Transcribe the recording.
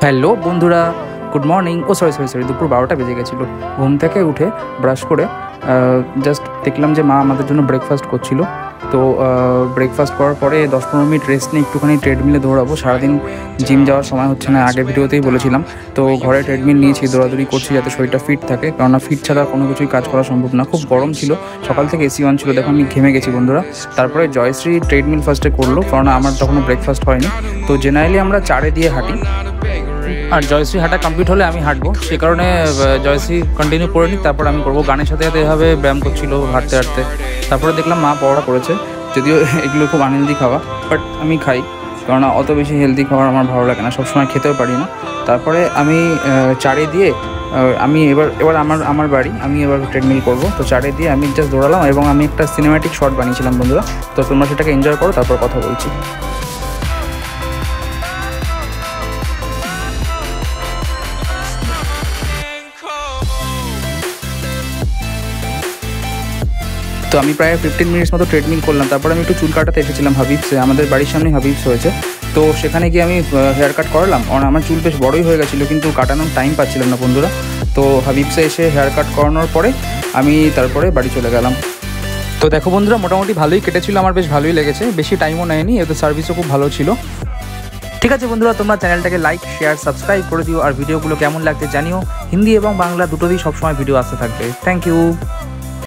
Hello বন্ধুরা, good morning. Sorry দুপুর 12টা বেজে গেছিলো। ঘুম থেকে উঠে ব্রাশ করে জাস্ট দেখলাম যে মা আমাদের জন্য ব্রেকফাস্ট করছিল। তো ব্রেকফাস্ট করার পরে 10-15 মিনিট রেস্ট নিয়ে একটুখানি ট্রেডমিলে দৌড়াবো। সারাদিন জিম যাওয়ার সময় হচ্ছে না, আগের ভিডিওতেই বলেছিলাম। তো ঘরে ট্রেডমিল নিয়েছি, দৌড়াদৌড়ি করছি যাতে শরীরটা ফিট থাকে, কেননা ফিট ছাড়া কোনো কিছুই কাজ করা সম্ভব না। খুব গরম ছিল, সকাল থেকে এসি অন ছিল, দেখো আমি ঘেমে গেছি বন্ধুরা। তারপরে জয়শ্রী ট্রেডমিল ফার্স্টে করলো, কারণ আমার তখনও ব্রেকফাস্ট হয়নি। তো জেনারেলি আমরা 4 দিয়ে হাঁটি, আর জয়শ্রী হাঁটা কমপ্লিট হলে আমি হাঁটবো, সে কারণে জয়শ্রী কন্টিনিউ করে নিই, তারপর আমি করবো। গানের সাথে সাথে এভাবে ব্যায়াম করছিল হাঁটতে হাঁটতে। তারপরে দেখলাম মা পরোটা করেছে, যদিও এগুলো খুব আনহেলদি খাওয়া, বাট আমি খাই, কারণ অত বেশি হেলদি খাবার আমার ভালো লাগে না, সবসময় খেতেও পারি না। তারপরে আমি 4 দিয়ে আমি এবার আমার বাড়ি, আমি এবার ট্রেডমিল করবো। তো 4 দিয়ে আমি জাস্ট দৌড়ালাম, এবং আমি একটা সিনেম্যাটিক শট বানিয়েছিলাম বন্ধুরা। তো তোমরা সেটাকে এনজয় করো, তারপর কথা বলছি। তো আমি প্রায় 15 মিনিটস মতো ট্রেডমিল করলাম। তারপর আমি একটু চুল কাটাতে এসেছিলাম হাবিবসে, আমাদের বাড়ির সামনে হাবিবস হয়েছে। তো সেখানে গিয়ে আমি হেয়ার কাট করালাম, কারণ আমার চুল বেশ বড়ই হয়ে গেছিলো, কিন্তু কাটানোর টাইম পাচ্ছিলাম না বন্ধুরা। তো হাবিবসে এসে হেয়ার কাট করানোর পরে আমি তারপরে বাড়ি চলে গেলাম। তো দেখো বন্ধুরা, মোটামুটি ভালোই কেটেছিল, আমার বেশ ভালোই লেগেছে, বেশি টাইমও নেয়নি, এতে সার্ভিসও খুব ভালো ছিল। ঠিক আছে বন্ধুরা, তোমরা চ্যানেলটাকে লাইক, শেয়ার, সাবস্ক্রাইব করে দিও, আর ভিডিওগুলো কেমন লাগছে জানিও। হিন্দি এবং বাংলা দুটোতেই সবসময় ভিডিও আসতে থাকবে। Thank you.